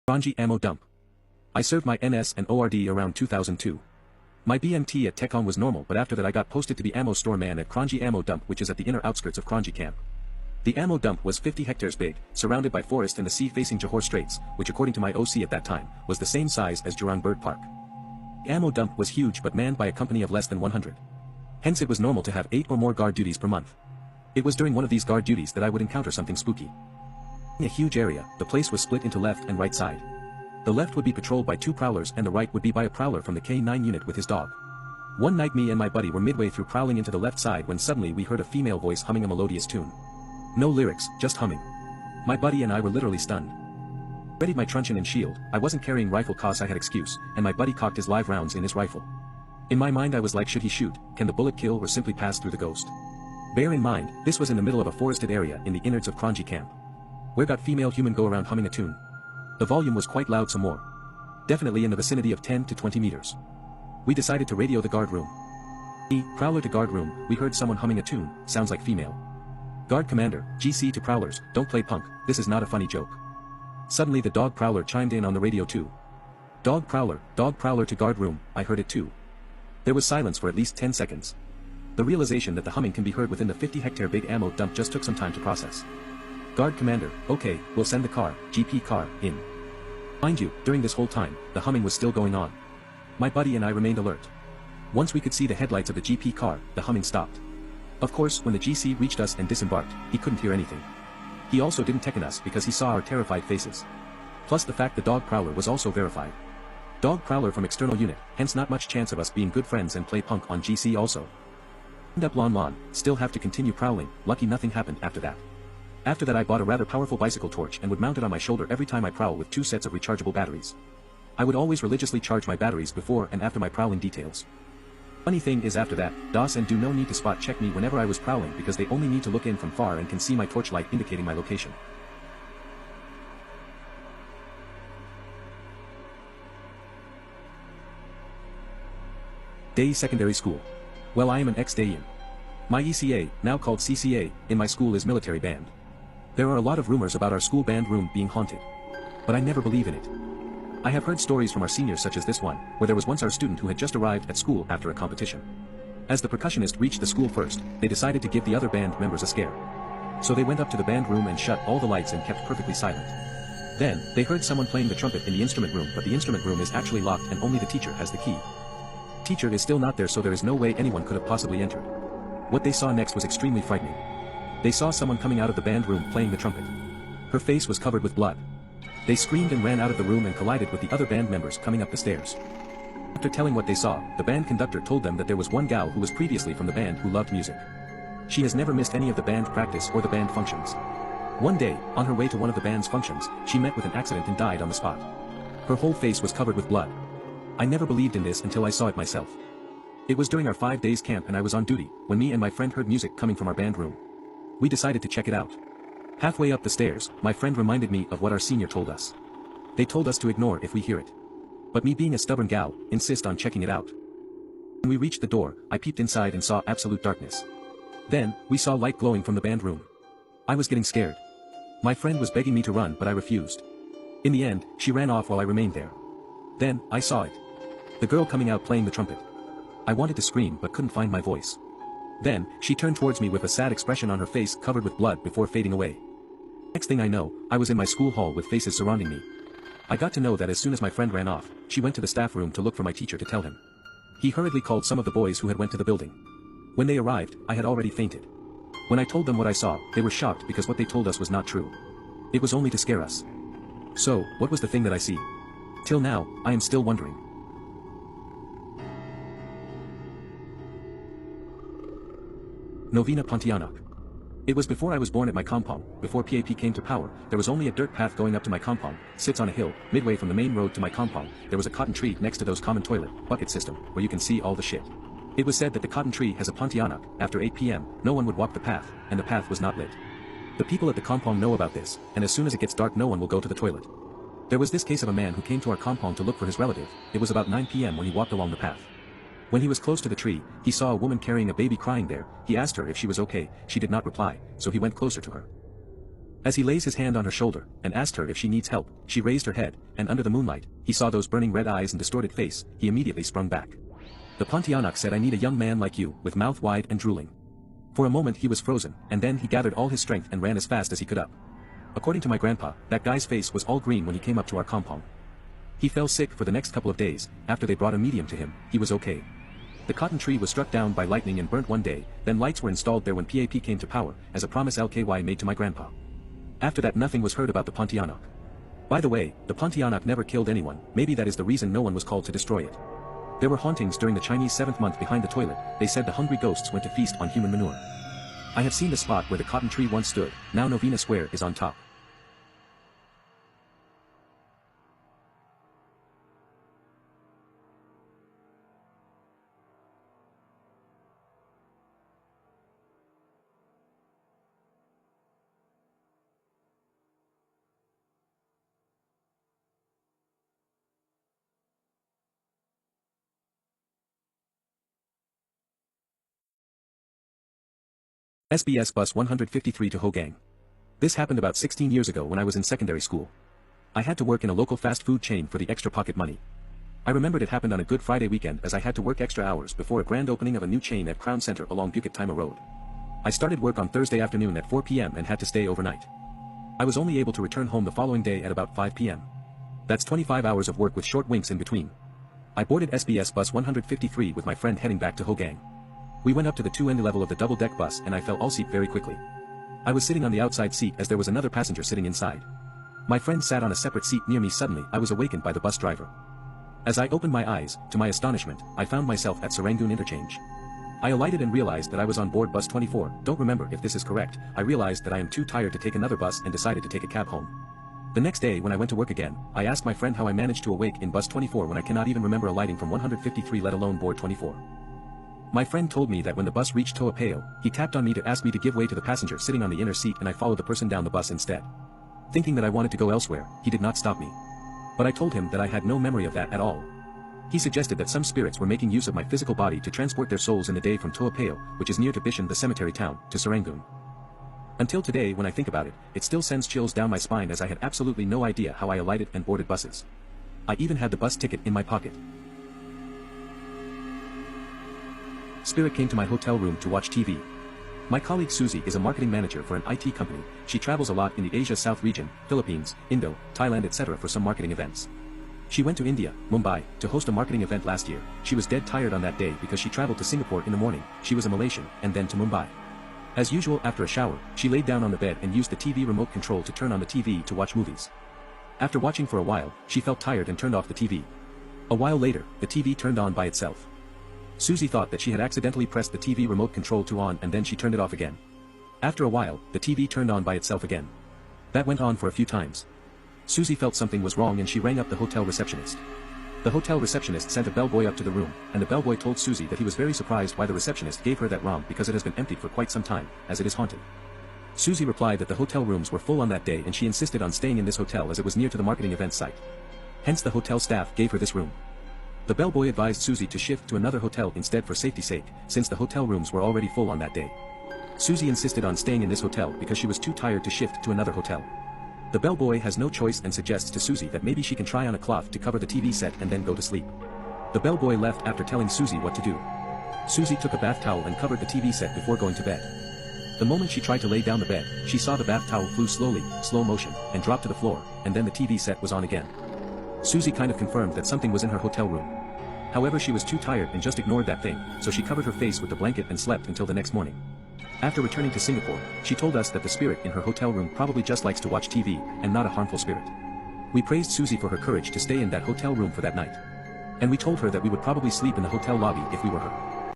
Kranji ammo dump. I served my NS and ORD around 2002. My BMT at Techon was normal, but after that I got posted to be ammo store man at Kranji ammo dump, which is at the inner outskirts of Kranji camp. The ammo dump was 50 hectares big, surrounded by forest and the sea facing Johor Straits, which according to my OC at that time, was the same size as Jurong Bird Park. The ammo dump was huge but manned by a company of less than 100. Hence it was normal to have 8 or more guard duties per month. It was during one of these guard duties that I would encounter something spooky. In a huge area, the place was split into left and right side. The left would be patrolled by 2 prowlers and the right would be by a prowler from the K9 unit with his dog. One night me and my buddy were midway through prowling into the left side when suddenly we heard a female voice humming a melodious tune. No lyrics, just humming. My buddy and I were literally stunned. Readied my truncheon and shield. I wasn't carrying rifle cause I had excuse, and my buddy cocked his live rounds in his rifle. In my mind I was like, should he shoot, can the bullet kill or simply pass through the ghost? Bear in mind, this was in the middle of a forested area in the innards of Kranji camp. Where got female human go around humming a tune? The volume was quite loud some more. Definitely in the vicinity of 10 to 20 meters. We decided to radio the guard room. Prowler to guard room, we heard someone humming a tune, sounds like female. Guard commander, GC to prowlers, don't play punk, this is not a funny joke. Suddenly the dog prowler chimed in on the radio too. Dog prowler to guard room, I heard it too. There was silence for at least 10 seconds. The realization that the humming can be heard within the 50 hectare big ammo dump just took some time to process. Guard commander, okay, we'll send the car, GP car, in. Mind you, during this whole time, the humming was still going on. My buddy and I remained alert. Once we could see the headlights of the GP car, the humming stopped. Of course, when the GC reached us and disembarked, he couldn't hear anything. He also didn't tekken us because he saw our terrified faces. Plus the fact the dog prowler was also verified. Dog prowler from external unit, hence not much chance of us being good friends and play punk on GC also. End up lawn, still have to continue prowling, lucky nothing happened after that. After that I bought a rather powerful bicycle torch and would mount it on my shoulder every time I prowl with 2 sets of rechargeable batteries. I would always religiously charge my batteries before and after my prowling details. Funny thing is after that, DOS and do no need to spot check me whenever I was prowling because they only need to look in from far and can see my torchlight indicating my location. Day Secondary School. Well, I am an ex-Dayan. My ECA, now called CCA, in my school is military band. There are a lot of rumors about our school band room being haunted. But I never believe in it. I have heard stories from our seniors such as this one, where there was once our student who had just arrived at school after a competition. As the percussionist reached the school first, they decided to give the other band members a scare. So they went up to the band room and shut all the lights and kept perfectly silent. Then, they heard someone playing the trumpet in the instrument room, but the instrument room is actually locked and only the teacher has the key. Teacher is still not there, so there is no way anyone could have possibly entered. What they saw next was extremely frightening. They saw someone coming out of the band room playing the trumpet. Her face was covered with blood. They screamed and ran out of the room and collided with the other band members coming up the stairs. After telling what they saw, the band conductor told them that there was one gal who was previously from the band who loved music. She has never missed any of the band practice or the band functions. One day, on her way to one of the band's functions, she met with an accident and died on the spot. Her whole face was covered with blood. I never believed in this until I saw it myself. It was during our 5 days camp and I was on duty, when me and my friend heard music coming from our band room. We decided to check it out. Halfway up the stairs, my friend reminded me of what our senior told us. They told us to ignore if we hear it. But me being a stubborn gal, insist on checking it out. When we reached the door, I peeped inside and saw absolute darkness. Then, we saw light glowing from the band room. I was getting scared. My friend was begging me to run but I refused. In the end, she ran off while I remained there. Then, I saw it. The girl coming out playing the trumpet. I wanted to scream but couldn't find my voice. Then, she turned towards me with a sad expression on her face covered with blood before fading away. Next thing I know, I was in my school hall with faces surrounding me. I got to know that as soon as my friend ran off, she went to the staff room to look for my teacher to tell him. He hurriedly called some of the boys who had went to the building. When they arrived, I had already fainted. When I told them what I saw, they were shocked because what they told us was not true. It was only to scare us. So, what was the thing that I see? Till now, I am still wondering. Novena Pontianak. It was before I was born at my compound. Before PAP came to power, there was only a dirt path going up to my compound, sits on a hill, midway from the main road to my compound. There was a cotton tree next to those common toilet, bucket system, where you can see all the shit. It was said that the cotton tree has a Pontianak. After 8 p.m., no one would walk the path, and the path was not lit. The people at the compound know about this, and as soon as it gets dark no one will go to the toilet. There was this case of a man who came to our compound to look for his relative. It was about 9 p.m. when he walked along the path. When he was close to the tree, he saw a woman carrying a baby crying there. He asked her if she was okay, she did not reply, so he went closer to her. As he lays his hand on her shoulder, and asked her if she needs help, she raised her head, and under the moonlight, he saw those burning red eyes and distorted face, he immediately sprung back. The Pontianak said, "I need a young man like you, with mouth wide and drooling." For a moment he was frozen, and then he gathered all his strength and ran as fast as he could up. According to my grandpa, that guy's face was all green when he came up to our compound. He fell sick for the next couple of days. After they brought a medium to him, he was okay. The cotton tree was struck down by lightning and burnt one day, then lights were installed there when PAP came to power, as a promise LKY made to my grandpa. After that nothing was heard about the Pontianak. By the way, the Pontianak never killed anyone, maybe that is the reason no one was called to destroy it. There were hauntings during the Chinese 7th month behind the toilet. They said the hungry ghosts went to feast on human manure. I have seen the spot where the cotton tree once stood, now Novena Square is on top. SBS Bus 153 to Hogang. This happened about 16 years ago when I was in secondary school. I had to work in a local fast food chain for the extra pocket money. I remembered it happened on a Good Friday weekend as I had to work extra hours before a grand opening of a new chain at Crown Center along Bukit-Timah Road. I started work on Thursday afternoon at 4 p.m. and had to stay overnight. I was only able to return home the following day at about 5 p.m. That's 25 hours of work with short winks in between. I boarded SBS Bus 153 with my friend heading back to Hogang. We went up to the two-end level of the double-deck bus and I fell all-seat very quickly. I was sitting on the outside seat as there was another passenger sitting inside. My friend sat on a separate seat near me. Suddenly I was awakened by the bus driver. As I opened my eyes, to my astonishment, I found myself at Serangoon Interchange. I alighted and realized that I was on board bus 24, don't remember if this is correct. I realized that I am too tired to take another bus and decided to take a cab home. The next day when I went to work again, I asked my friend how I managed to awake in bus 24 when I cannot even remember alighting from 153 let alone board 24. My friend told me that when the bus reached Toa Payoh, he tapped on me to ask me to give way to the passenger sitting on the inner seat and I followed the person down the bus instead. Thinking that I wanted to go elsewhere, he did not stop me. But I told him that I had no memory of that at all. He suggested that some spirits were making use of my physical body to transport their souls in the day from Toa Payoh, which is near to Bishan, the cemetery town, to Serangoon. Until today when I think about it, it still sends chills down my spine as I had absolutely no idea how I alighted and boarded buses. I even had the bus ticket in my pocket. Spirit came to my hotel room to watch TV. My colleague Susie is a marketing manager for an IT company. She travels a lot in the Asia South region, Philippines, Indo, Thailand etc. for some marketing events. She went to India, Mumbai, to host a marketing event last year. She was dead tired on that day because she traveled to Singapore in the morning, she was a Malaysian, and then to Mumbai. As usual after a shower, she laid down on the bed and used the TV remote control to turn on the TV to watch movies. After watching for a while, she felt tired and turned off the TV. A while later, the TV turned on by itself. Susie thought that she had accidentally pressed the TV remote control to on and then she turned it off again. After a while, the TV turned on by itself again. That went on for a few times. Susie felt something was wrong and she rang up the hotel receptionist. The hotel receptionist sent a bellboy up to the room, and the bellboy told Susie that he was very surprised why the receptionist gave her that room because it has been emptied for quite some time, as it is haunted. Susie replied that the hotel rooms were full on that day and she insisted on staying in this hotel as it was near to the marketing event site. Hence the hotel staff gave her this room. The bellboy advised Susie to shift to another hotel instead for safety's sake, since the hotel rooms were already full on that day. Susie insisted on staying in this hotel because she was too tired to shift to another hotel. The bellboy has no choice and suggests to Susie that maybe she can try on a cloth to cover the TV set and then go to sleep. The bellboy left after telling Susie what to do. Susie took a bath towel and covered the TV set before going to bed. The moment she tried to lay down the bed, she saw the bath towel flew slowly, slow motion, and dropped to the floor, and then the TV set was on again. Susie kind of confirmed that something was in her hotel room. However, she was too tired and just ignored that thing, so she covered her face with the blanket and slept until the next morning. After returning to Singapore, she told us that the spirit in her hotel room probably just likes to watch TV, and not a harmful spirit. We praised Susie for her courage to stay in that hotel room for that night. And we told her that we would probably sleep in the hotel lobby if we were her.